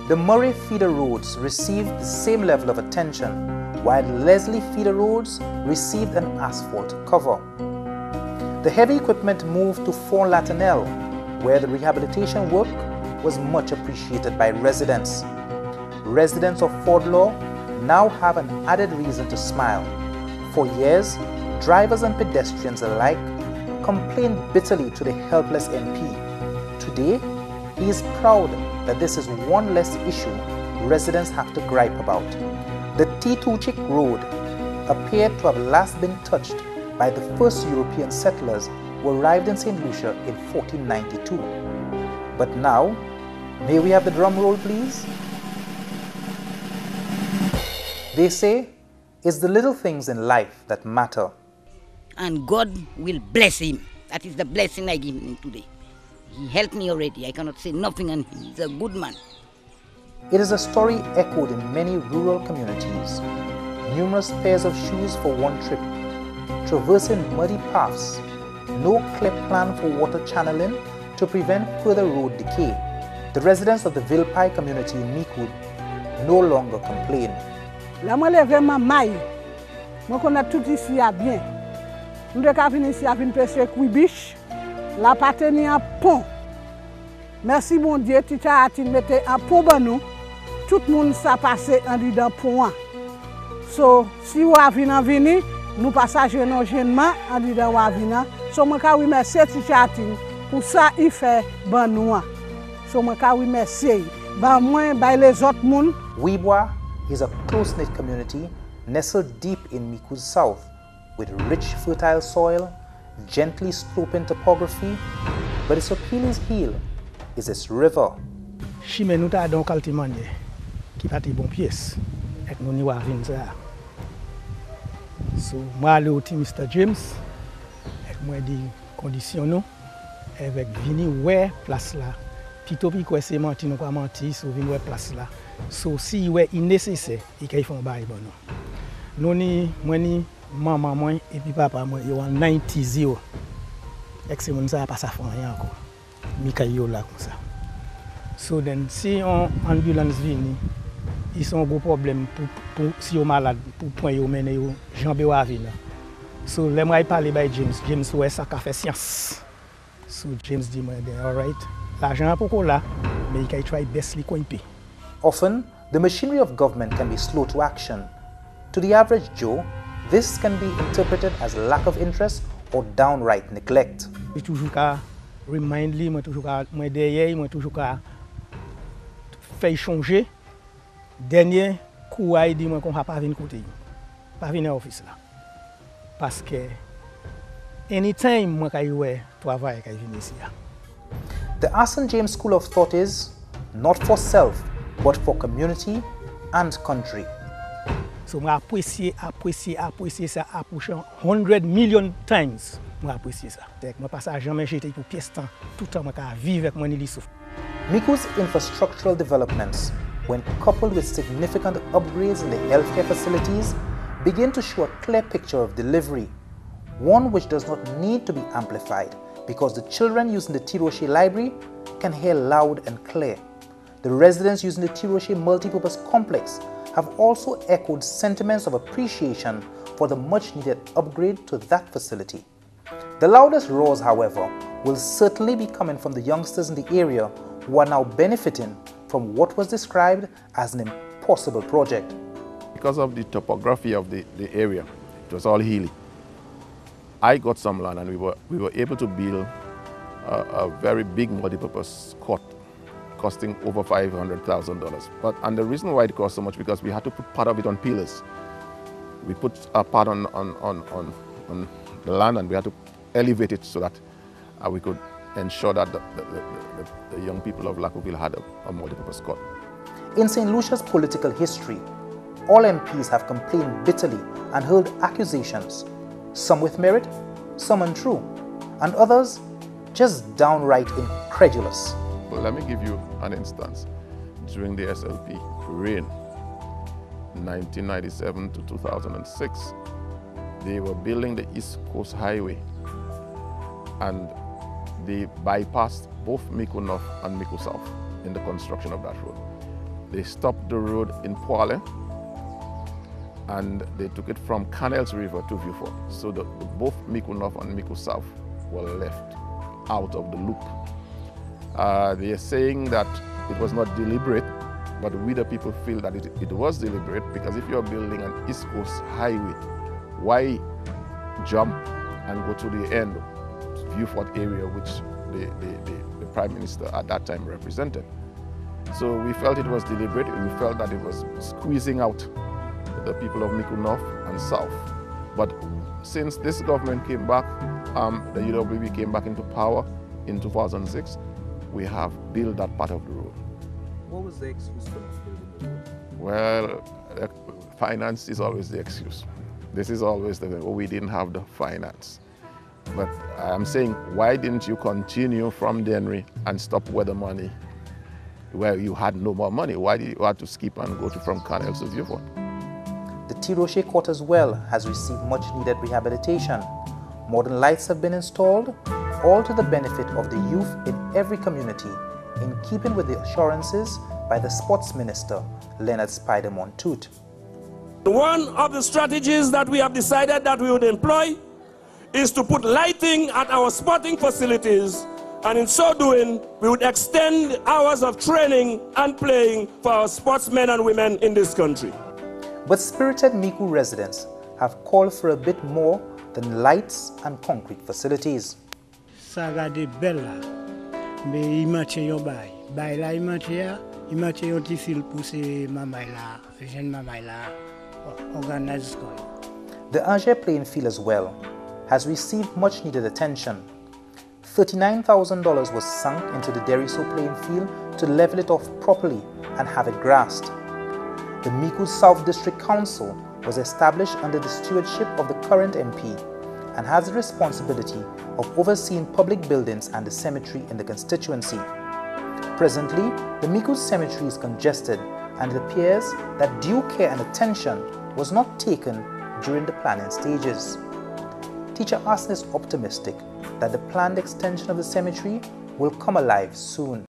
The Murray feeder roads received the same level of attention, while Leslie feeder roads received an asphalt cover. The heavy equipment moved to Fort Latinelle, where the rehabilitation work was much appreciated by residents. Residents of Fort Law now have an added reason to smile. For years, drivers and pedestrians alike complained bitterly to the helpless MP. Today, he is proud that this is one less issue residents have to gripe about. The T2Chick Road appeared to have last been touched by the first European settlers who arrived in St. Lucia in 1492. But now, may we have the drum roll, please? They say it's the little things in life that matter. And God will bless him. That is the blessing I give him today. He helped me already. I cannot say nothing on him. He's a good man. It is a story echoed in many rural communities. Numerous pairs of shoes for one trip, traversing muddy paths, no clear plan for water channeling to prevent further road decay. The residents of the Vilpai community in Micoud no longer complain. La moi lève ma maille. Moi connais tout ici à bien. Nous devons venir ici à venir pêcher couibiche. La patenie en pont. Merci mon Dieu, tu as mettre un pont pour nous. Tout le monde s'est passé en dedans pont. So si vous venez, nous passagers non gênement en dedans venir. So moi oui merci Tichatin pour ça il fait bon nous. So moi oui merci. Ba moi ba les autres monde. Wibwa is a close-knit community nestled deep in Micoud's south, with rich fertile soil, gently sloping topography, but its Achilles heel is its river. Chimé nous ta donc altimanier qui pas bon pièce avec nous ni wa vinn ça. So moi le Mr. James avec moi des conditions nous avec vini ouais place là. Pito pi quoi c'est menti nous pas menti so vinn ouais place là. So si ouais nécessaire et qu'il font bail bon nous ni moi ni maman moi et puis papa moi yo 90 ans. Ex mon ça pas ça font rien encore. Mikayo là comme ça. So then si on ambulance vini ils sont gros problème pour si on malade pour point yo mener yo jambe wa vini. So les moi parler by James ouais ça qu'a fait science. So James dit moi all right. L'argent pour là mais il try best li coimper. Often, the machinery of government can be slow to action. To the average Joe, this can be interpreted as lack of interest or downright neglect. Je toujours qu'à remind lui, moi toujours qu'à moi derrière, moi toujours qu'à faire changer. Dernier coup il dit moi qu'on va pas venir côté, pas venir à office là, parce que anytime moi quand il travail quand il vient ici. The St. James School of Thought is not for self, but for community and country. So moi apprécier ça approchant 100 million times. Moi apprécier ça. Moi pas ça jamais jeter pour pièce temps tout temps moi vivre avec moi ni souffre. Micoud's infrastructural developments, when coupled with significant upgrades in the healthcare facilities, begin to show a clear picture of delivery, one which does not need to be amplified because the children using the Tiroche Library can hear loud and clear. The residents using the Tiroche Multipurpose Complex have also echoed sentiments of appreciation for the much-needed upgrade to that facility. The loudest roars, however, will certainly be coming from the youngsters in the area who are now benefiting from what was described as an impossible project. Because of the topography of the area, it was all hilly. I got some land and we were able to build a very big multi-purpose court costing over $500,000. And the reason why it cost so much because we had to put part of it on pillars. We put a part on the land and we had to elevate it so that we could ensure that the young people of Lacoville had a multi-purpose court. In St. Lucia's political history, all MPs have complained bitterly and hurled accusations, some with merit, some untrue, and others just downright incredulous. Well, let me give you an instance. During the SLP reign, 1997 to 2006, they were building the East Coast Highway and they bypassed both Micoud North and Micoud South in the construction of that road. They stopped the road in Poile and they took it from Canals River to Vieux-Fort. So both Micoud North and Micoud South were left out of the loop. They are saying that it was not deliberate, but we the people feel that it was deliberate, because if you're building an East Coast highway, why jump and go to the end, Vieux-Fort area, which the Prime Minister at that time represented? So we felt it was deliberate. We felt that it was squeezing out the people of Micoud North and South. But since this government came back, the UWB came back into power in 2006, we have built that part of the road. What was the excuse for not building the road? Well, finance is always the excuse. This is always the, oh, we didn't have the finance. But I'm saying, why didn't you continue from Dennery and stop where the money, where you had no more money? Why did you have to skip and go from Canals to Vieux-Fort? The T. Rocher Court as well has received much needed rehabilitation. Modern lights have been installed, all to the benefit of the youth in every community, in keeping with the assurances by the Sports Minister, Leonard Spider Montoute. One of the strategies that we have decided that we would employ is to put lighting at our sporting facilities, and in so doing, we would extend hours of training and playing for our sportsmen and women in this country. But spirited Micoud residents have called for a bit more than lights and concrete facilities. Saga de Bella, mais imache yo bay. Bay la imache yo tisil pousse mamay la, jeune mamay la, organize koy. The AJames playing field as well has received much needed attention. $39,000 was sunk into the Deriso playing field to level it off properly and have it grassed. The Micoud South District Council was established under the stewardship of the current MP and has the responsibility of overseeing public buildings and the cemetery in the constituency. Presently, the Micoud cemetery is congested, and it appears that due care and attention was not taken during the planning stages. Teacher Arson is optimistic that the planned extension of the cemetery will come alive soon.